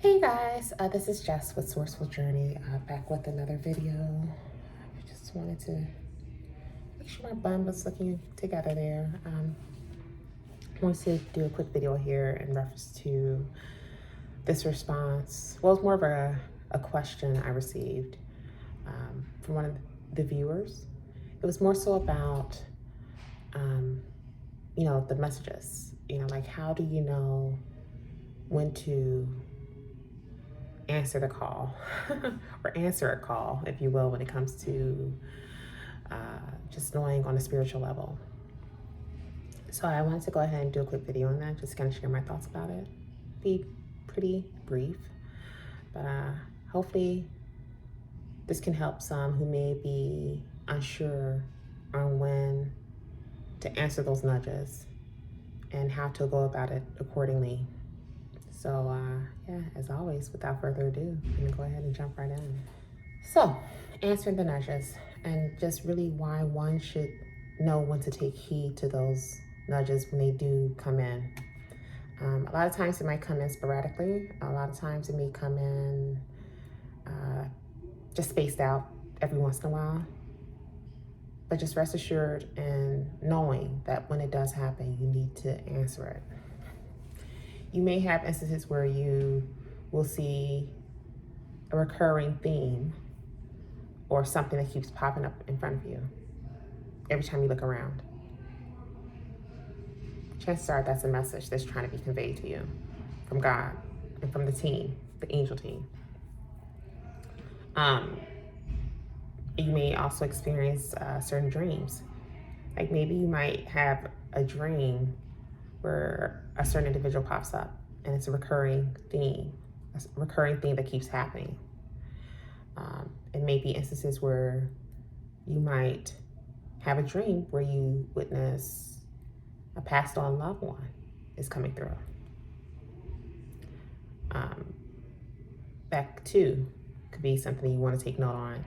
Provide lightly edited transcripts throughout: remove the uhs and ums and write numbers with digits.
Hey guys, this is Jess with Sourceful Journey, back with another video. I just wanted to make sure my bun was looking together there. I wanted to do a quick video here in reference to this response. Well, it's more of a question I received from one of the viewers. It was more so about, the messages. Like how do you know when to answer the call or answer a call, if you will, when it comes to just knowing on a spiritual level. So I wanted to go ahead and do a quick video on that, just kind of share my thoughts about it. Be pretty brief, but hopefully this can help some who may be unsure on when to answer those nudges and how to go about it accordingly. So yeah, as always, without further ado, I'm gonna go ahead and jump right in. So, answering the nudges, and just really why one should know when to take heed to those nudges when they do come in. A lot of times it might come in sporadically. A lot of times it may come in just spaced out every once in a while. But just rest assured in knowing that when it does happen, you need to answer it. You may have instances where you will see a recurring theme or something that keeps popping up in front of you every time you look around. Chances are that's a message that's trying to be conveyed to you from God and from the team, the angel team. You may also experience certain dreams. Like maybe you might have a dream where a certain individual pops up and it's a recurring theme that keeps happening. It may be instances where you might have a dream where you witness a passed on loved one is coming through. That too could be something you want to take note on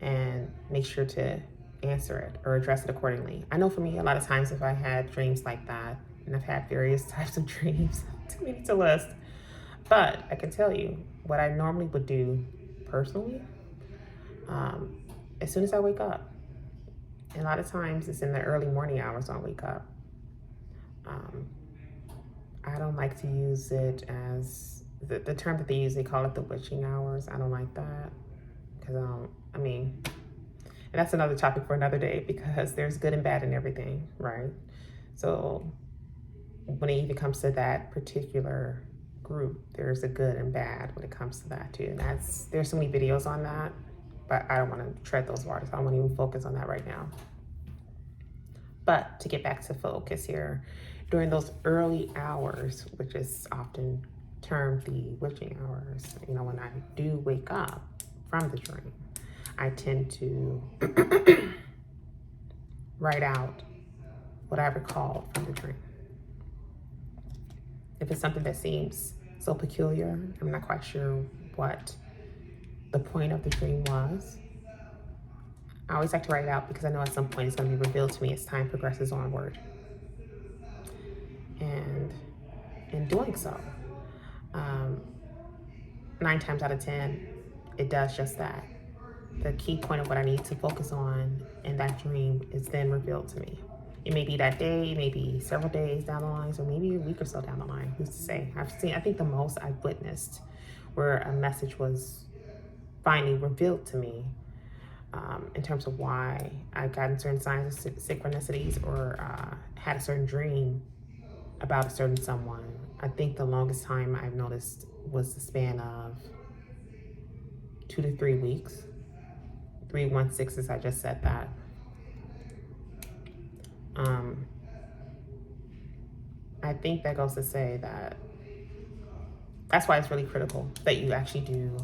and make sure to answer it or address it accordingly. I know for me, a lot of times if I had dreams like that, and I've had various types of dreams, too many to list, but I can tell you what I normally would do personally, as soon as I wake up, and a lot of times it's in the early morning hours I'll wake up. I don't like to use it as, the term that they use, they call it the witching hours. I don't like that, because and that's another topic for another day, because there's good and bad in everything, right? So when it even comes to that particular group, there's a good and bad when it comes to that too. And there's so many videos on that, but I don't want to tread those waters. I don't want to even focus on that right now. But to get back to focus here, during those early hours, which is often termed the witching hours, when I do wake up from the dream, I tend to write out what I recall from the dream. If it's something that seems so peculiar, I'm not quite sure what the point of the dream was, I always like to write it out, because I know at some point it's going to be revealed to me as time progresses onward. And in doing so, 9 times out of 10, it does just that. The key point of what I need to focus on in that dream is then revealed to me. It may be that day, it may be several days down the line, or maybe a week or so down the line. Who's to say? I think the most I've witnessed where a message was finally revealed to me, in terms of why I got in certain signs of synchronicities, or had a certain dream about a certain someone. I think the longest time I've noticed was the span of 2 to 3 weeks. 316s, I just said that. I think that goes to say that that's why it's really critical that you actually do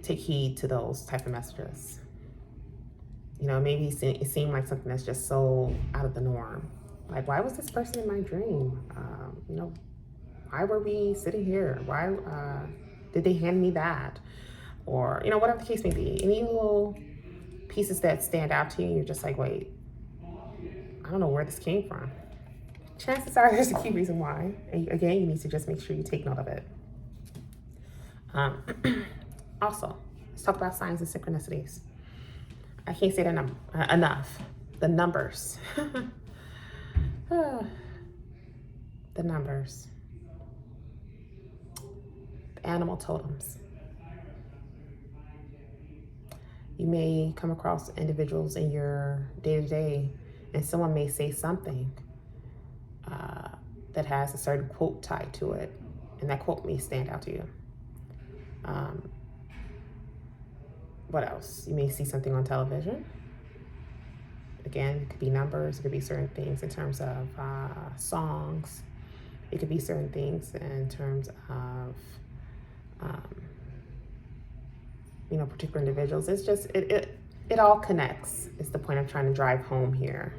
take heed to those type of messages. Maybe it seemed like something that's just so out of the norm. Like, why was this person in my dream? Why were we sitting here? Why did they hand me that? Or, whatever the case may be. Any little pieces that stand out to you, you're just like, wait, I don't know where this came from. chances are there's a key reason why. And again, you need to just make sure you take note of it. Also, let's talk about signs and synchronicities. I can't say that enough. The numbers. The numbers. The animal totems. You may come across individuals in your day-to-day, and someone may say something that has a certain quote tied to it, and that quote may stand out to you. What else? You may see something on television. Again, it could be numbers, it could be certain things in terms of songs. It could be certain things in terms of, particular individuals. It's just, it all connects, is the point I'm trying to drive home here.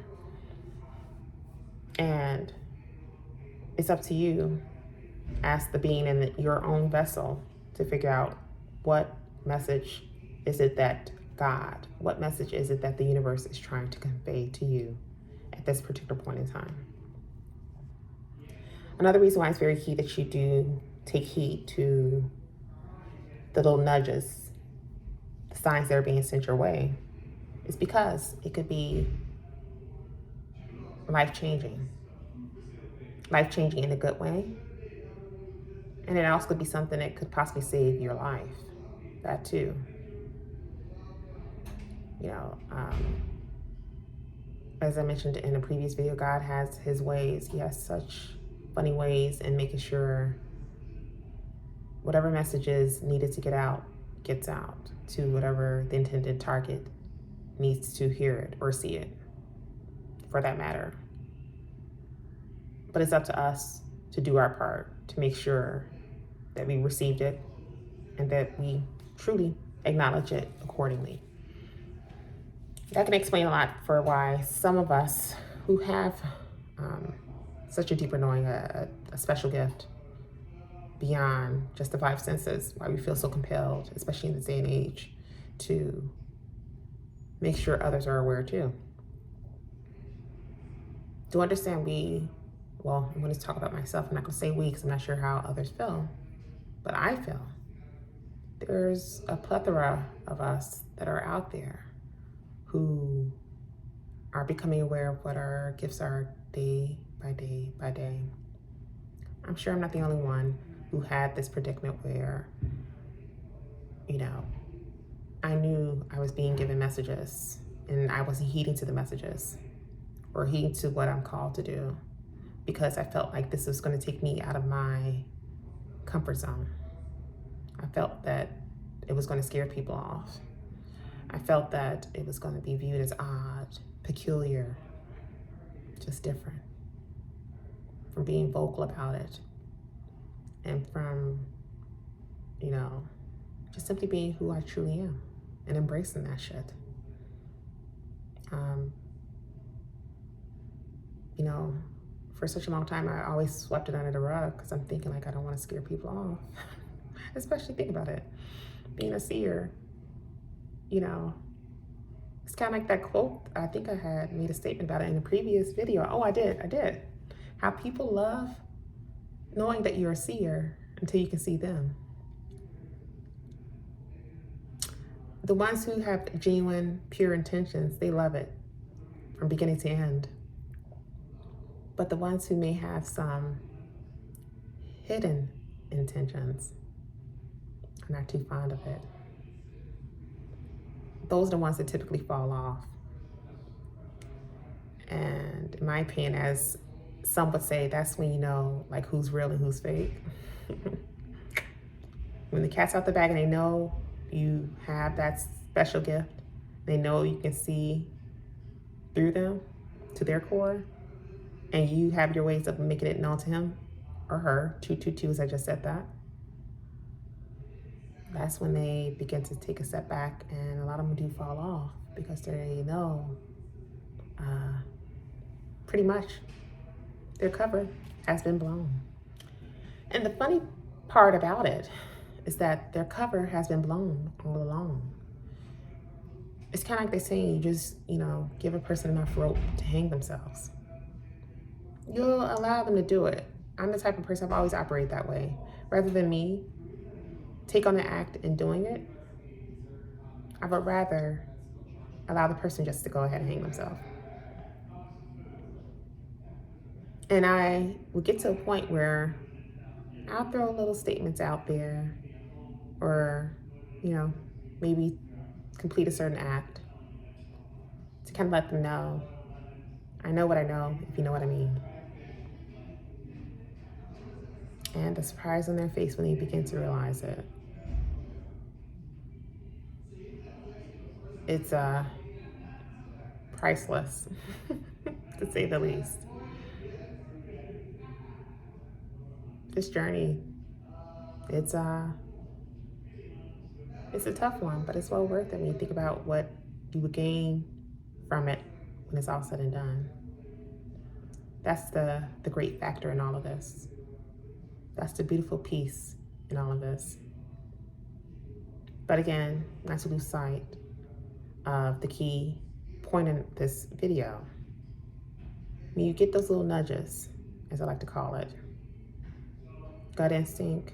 And it's up to you, as the being in your own vessel, to figure out what message is it that God, what message is it that the universe is trying to convey to you at this particular point in time. Another reason why it's very key that you do take heed to the little nudges, the signs that are being sent your way, is because it could be life-changing. Life-changing in a good way. And it also could be something that could possibly save your life. That too. As I mentioned in a previous video, God has his ways. He has such funny ways in making sure whatever message is needed to get out, gets out to whatever the intended target needs to hear it or see it, for that matter. But it's up to us to do our part to make sure that we received it and that we truly acknowledge it accordingly. That can explain a lot for why some of us who have such a deeper knowing, a special gift beyond just the five senses, why we feel so compelled, especially in this day and age, to make sure others are aware too. To understand I'm going to talk about myself. I'm not going to say we, because I'm not sure how others feel, but I feel there's a plethora of us that are out there who are becoming aware of what our gifts are day by day by day. I'm sure I'm not the only one who had this predicament where, I knew I was being given messages and I wasn't heeding to the messages or heeding to what I'm called to do, because I felt like this was going to take me out of my comfort zone. I felt that it was going to scare people off. I felt that it was going to be viewed as odd, peculiar, just different. From being vocal about it and from, just simply being who I truly am and embracing that shit. For such a long time, I always swept it under the rug because I'm thinking like I don't want to scare people off. Especially think about it. Being a seer, it's kind of like that quote. I think I had made a statement about it in a previous video. Oh, I did. How people love knowing that you're a seer until you can see them. The ones who have genuine, pure intentions, they love it from beginning to end. But the ones who may have some hidden intentions are not too fond of it. Those are the ones that typically fall off. And in my opinion, as some would say, that's when you know like who's real and who's fake. When the cat's out the bag and they know you have that special gift, they know you can see through them to their core, and you have your ways of making it known to him or her, 222 as I just said that. That's when they begin to take a step back, and a lot of them do fall off because they know pretty much their cover has been blown. And the funny part about it is that their cover has been blown all along. It's kind of like they say, you just, give a person enough rope to hang themselves. you'll allow them to do it. I'm the type of person, I've always operated that way. Rather than me take on the act in doing it, I would rather allow the person just to go ahead and hang themselves. And I would get to a point where I'll throw little statements out there, or, you know, maybe complete a certain act to kind of let them know, I know what I know, if you know what I mean. And the surprise on their face when they begin to realize it. It's priceless, to say the least. This journey, it's a tough one, but it's well worth it when you think about what you would gain from it when it's all said and done. That's the great factor in all of this. That's the beautiful piece in all of this. But again, not to lose sight of the key point in this video. When you get those little nudges, as I like to call it, gut instinct,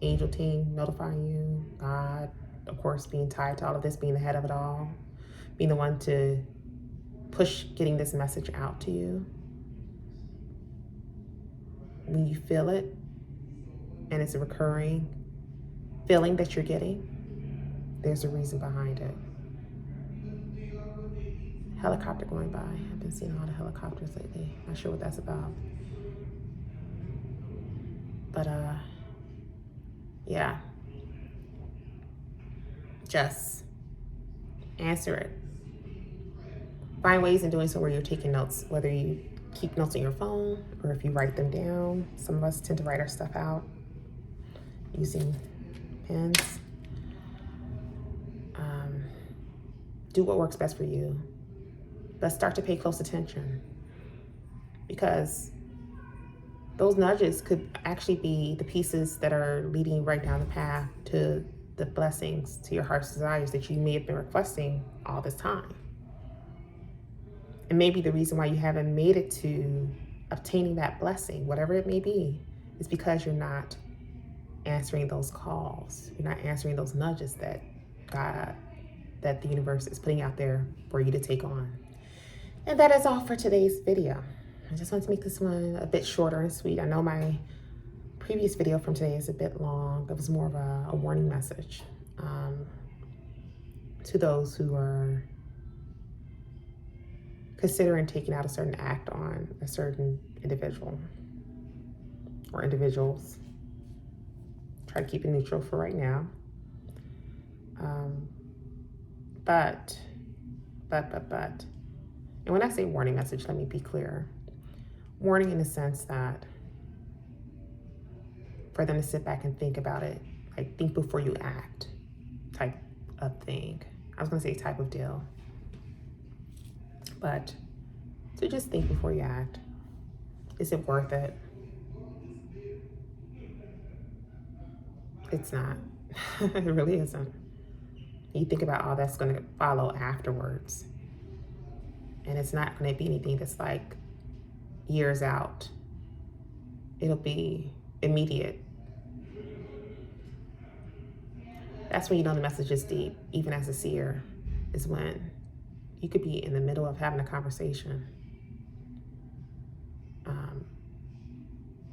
angel team notifying you, God, of course, being tied to all of this, being the head of it all, being the one to push getting this message out to you. When you feel it, and it's a recurring feeling that you're getting, there's a reason behind it. Helicopter going by. I've been seeing a lot of helicopters lately. Not sure what that's about. But yeah. Just answer it. Find ways in doing so where you're taking notes, whether you keep notes on your phone or if you write them down. Some of us tend to write our stuff out using pens. Do what works best for you, but start to pay close attention, because those nudges could actually be the pieces that are leading you right down the path to the blessings, to your heart's desires that you may have been requesting all this time. And maybe the reason why you haven't made it to obtaining that blessing, whatever it may be, is because you're not answering those calls. You're not answering those nudges that that the universe is putting out there for you to take on. And that is all for today's video. I just want to make this one a bit shorter and sweet. I know my previous video from today is a bit long. That was more of a warning message to those who are considering taking out a certain act on a certain individual or individuals. Try to keep it neutral for right now. But, and when I say warning message, let me be clear. Warning in the sense that for them to sit back and think about it, like think before you act type of thing. I was gonna say type of deal. But to just think before you act. Is it worth it? It's not. It really isn't. You think about all that's going to follow afterwards. And it's not going to be anything that's like years out. It'll be immediate. That's when you know the message is deep, even as a seer, is when you could be in the middle of having a conversation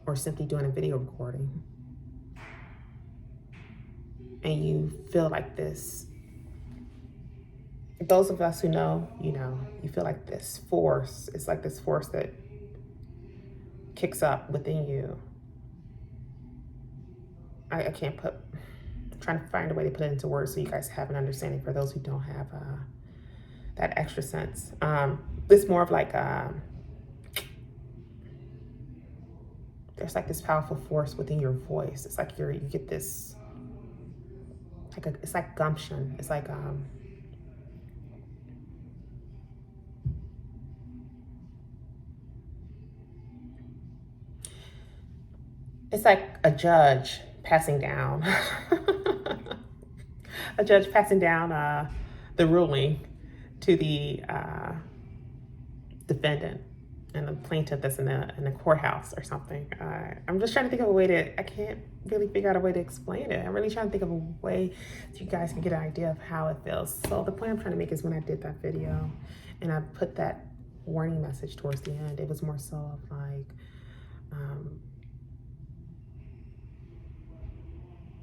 or simply doing a video recording. And you feel like this. Those of us who know, you know, you feel like this force. It's like this force that kicks up within you. I can't I'm trying to find a way to put it into words so you guys have an understanding for those who don't have that extra sense. It's more of like, there's like this powerful force within your voice. It's like you get this, it's like gumption. It's like, it's like a judge passing down, a judge passing down the ruling to the defendant. and the plaintiff that's in the courthouse or something. I'm just trying to think of a way to, I can't really figure out a way to explain it. I'm really trying to think of a way so you guys can get an idea of how it feels. So the point I'm trying to make is when I did that video and I put that warning message towards the end, it was more so of like,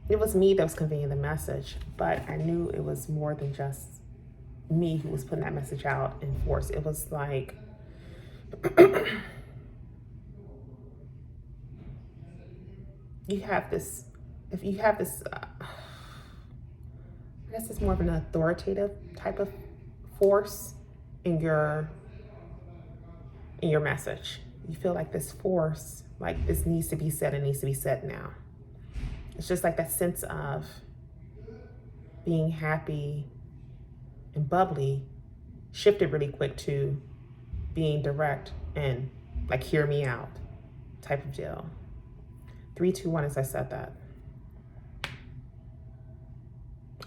it was me that was conveying the message, but I knew it was more than just me who was putting that message out in force. It was like, you have this, if you have this, I guess it's more of an authoritative type of force in your message. You feel like this force, like this needs to be said, and needs to be said now. It's just like that sense of being happy and bubbly shifted really quick to being direct and like, hear me out type of deal. 3, 2, 1 as I said that.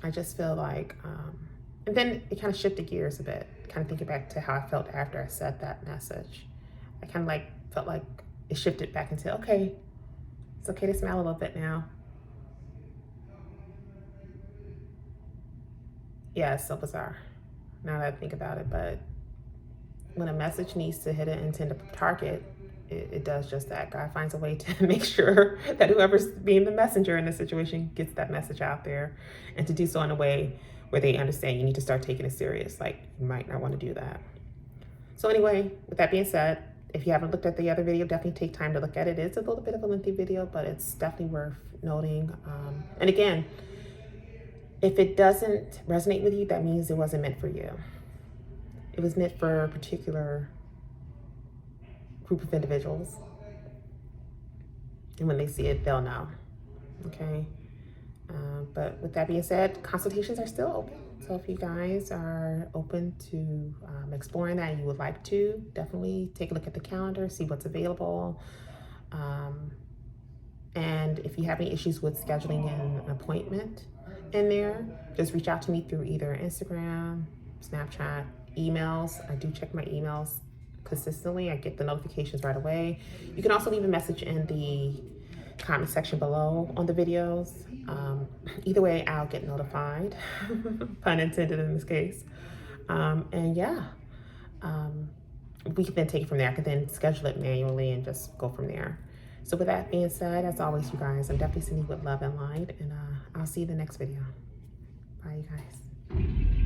I just feel like, and then it kind of shifted gears a bit, kind of thinking back to how I felt after I said that message. I kind of like felt like it shifted back into, okay, it's okay to smile a little bit now. Yeah, it's so bizarre now that I think about it, but when a message needs to hit an intended target, it does just that. God finds a way to make sure that whoever's being the messenger in this situation gets that message out there, and to do so in a way where they understand you need to start taking it serious. Like, you might not want to do that. So anyway, with that being said, if you haven't looked at the other video, definitely take time to look at it. It's a little bit of a lengthy video, but it's definitely worth noting. And again, if it doesn't resonate with you, that means it wasn't meant for you. It was meant for a particular group of individuals. And when they see it, they'll know. Okay? But with that being said, consultations are still open. So if you guys are open to exploring that and you would like to, definitely take a look at the calendar, see what's available. And if you have any issues with scheduling an appointment in there, just reach out to me through either Instagram, Snapchat, emails. I do check my emails consistently. I get the notifications right away. You can also leave a message in the comment section below on the videos. Either way, I'll get notified, pun intended in this case. And yeah, we can then take it from there. I can then schedule it manually and just go from there. So with that being said, as always, you guys, I'm definitely sending you with love and light, and I'll see you in the next video. Bye, you guys.